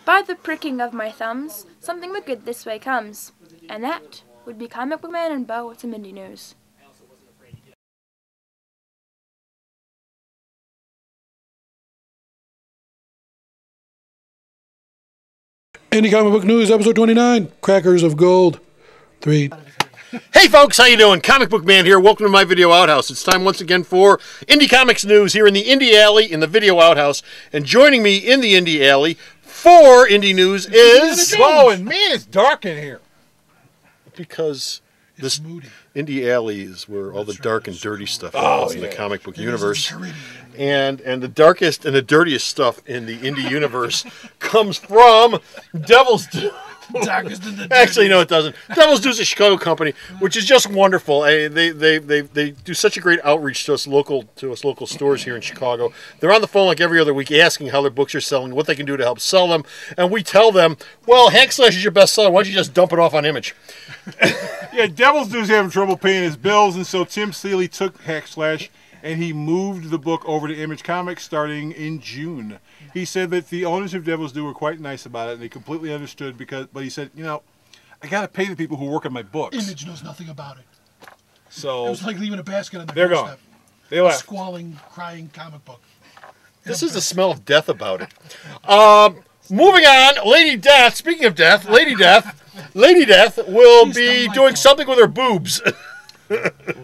By the pricking of my thumbs, something wicked this way comes. And that would be Comic Book Man and Bo with some indie news. Indie Comic Book News, episode 29, Crackers of Gold. 3. Hey folks, how you doing? Comic Book Man here. Welcome to my video outhouse. It's time once again for Indie Comics News here in the Indie Alley in the video outhouse. And joining me in the Indie Alley for Indie News is... Whoa, and man, it's dark in here. Because this moody. Indie Alley is where all the dark and dirty stuff is in the comic book universe. And the darkest and the dirtiest stuff in the indie universe comes from Devil's Due. Actually, no, it doesn't. Devil's Due is a Chicago company, which is just wonderful. They do such a great outreach to us local stores here in Chicago. They're on the phone like every other week asking how their books are selling, what they can do to help sell them, and we tell them, well, Hack Slash is your best seller. Why don't you just dump it off on Image? Yeah, Devil's Due is having trouble paying his bills, and so Tim Seeley took Hack Slash and he moved the book over to Image Comics starting in June. He said that the owners of Devil's Due were quite nice about it, and they completely understood, but he said, you know, I got to pay the people who work on my books. Image knows nothing about it. So it was like leaving a basket on the they're doorstep. gone. They left. Squalling, crying comic book. This is the smell of death about it. Moving on, Lady Death, speaking of death, Lady Death will be doing something with her boobs.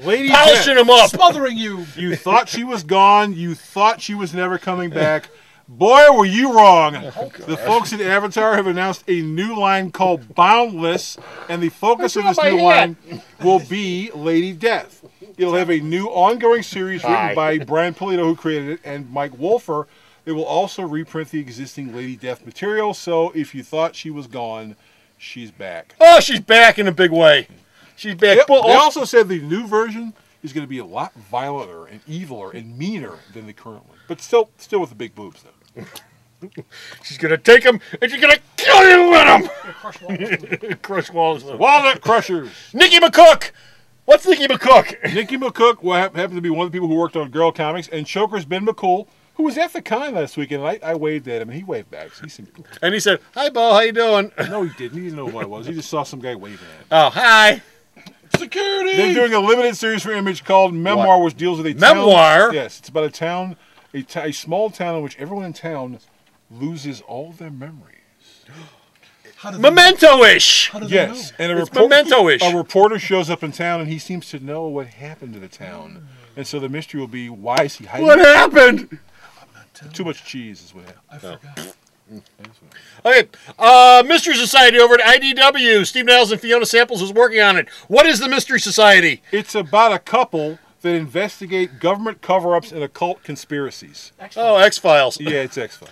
Lady polishing them up. Smothering you. You thought she was gone. You thought she was never coming back. Boy, were you wrong. The folks at Avatar have announced a new line called Boundless, and the focus of this new line will be Lady Death. It'll have a new ongoing series written by Brian Pulido, who created it, and Mike Wolfer. It will also reprint the existing Lady Death material, so if you thought she was gone, she's back. Oh, she's back in a big way. She's back. Yep. They also said the new version is going to be a lot violenter and eviler and meaner than the current one. But still with the big boobs, though. She's going to take them, and she's going to kill you with them. Crush walls. Walnut Crushers. Nikki McCook. What's Nikki McCook? Nikki McCook happened to be one of the people who worked on Girl Comics, and Choker's Ben McCool, who was at the con last weekend, and I waved at him, and he waved back. So he seemed cool. And he said, "Hi, Bo, how you doing?" No, he didn't. He didn't know who I was. He just saw some guy waving at him. Oh, hi. Security! They're doing a limited series for Image called Memoir, which deals with a Memoir? town. Yes, it's about a town, a small town in which everyone in town loses all their memories. Memento-ish. Yes, and Memento-ish. A reporter shows up in town, and he seems to know what happened to the town. And so the mystery will be, why is he hiding? What happened? Too much cheese is what happened. I forgot. Okay, Mystery Society over at IDW. Steve Niles and Fiona Samples is working on it. What is the Mystery Society? It's about a couple that investigate government cover-ups and occult conspiracies. Oh, X-Files. Yeah, it's X-Files.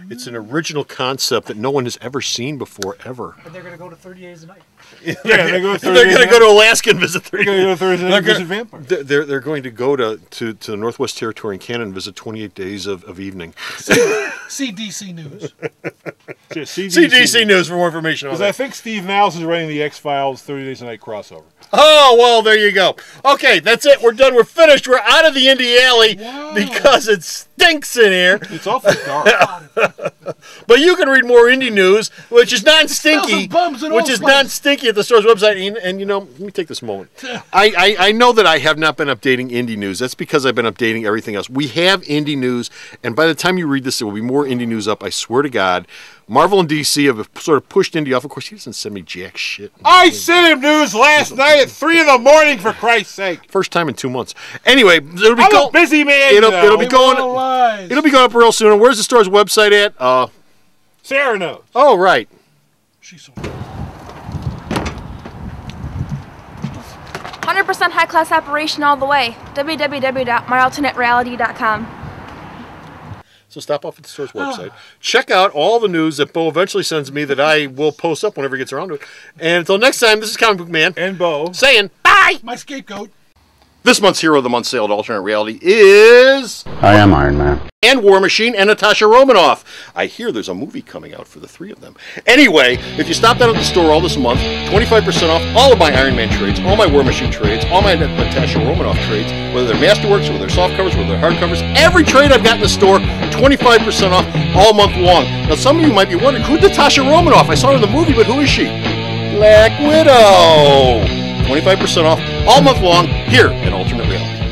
It's an original concept that no one has ever seen before, ever. And they're going to go to 30 days a night. Yeah, they're going to go to Alaska and visit 30 They're going to go to 30 days and visit vampires. They're going to go to the Northwest Territory in Canada and visit 28 days of evening. CDC News. CDC News for more information on Because that. I think Steve Niles is running the X-Files 30 Days a Night crossover. Oh, well, there you go. Okay, that's it. We're done. We're finished. We're out of the Indie Alley because it stinks in here. It's awfully dark. But you can read more indie news, which is non-stinky, at the store's website. And you know, let me take this moment. I know that I have not been updating indie news. That's because I've been updating everything else. We have indie news, and by the time you read this, there will be more indie news up. I swear to God. Marvel and DC have sort of pushed Indy off. Of course, he doesn't send me jack shit. I sent him news last night at 3 in the morning, for Christ's sake. First time in 2 months. Anyway, it'll be I'm a busy man. It'll be going up real soon. And where's the store's website at? Sarah knows. Oh, right. She's so 100% high-class operation all the way. www.myalternatereality.com. So stop off at the store's website. Check out all the news that Bo eventually sends me that I will post up whenever he gets around to it. And until next time, this is Comic Book Man. And Bo. Saying bye! my scapegoat. This month's Hero of the Month sale at Alternate Reality is... I am Iron Man. And War Machine and Natasha Romanoff. I hear there's a movie coming out for the three of them. Anyway, if you stop down at the store all this month, 25% off all of my Iron Man trades, all my War Machine trades, all my Natasha Romanoff trades, whether they're Masterworks, whether they're softcovers, whether they're hardcovers, every trade I've got in the store, 25% off all month long. Now, some of you might be wondering, who's Natasha Romanoff? I saw her in the movie, but who is she? Black Widow. 25% off all month long here at Alternate Reality.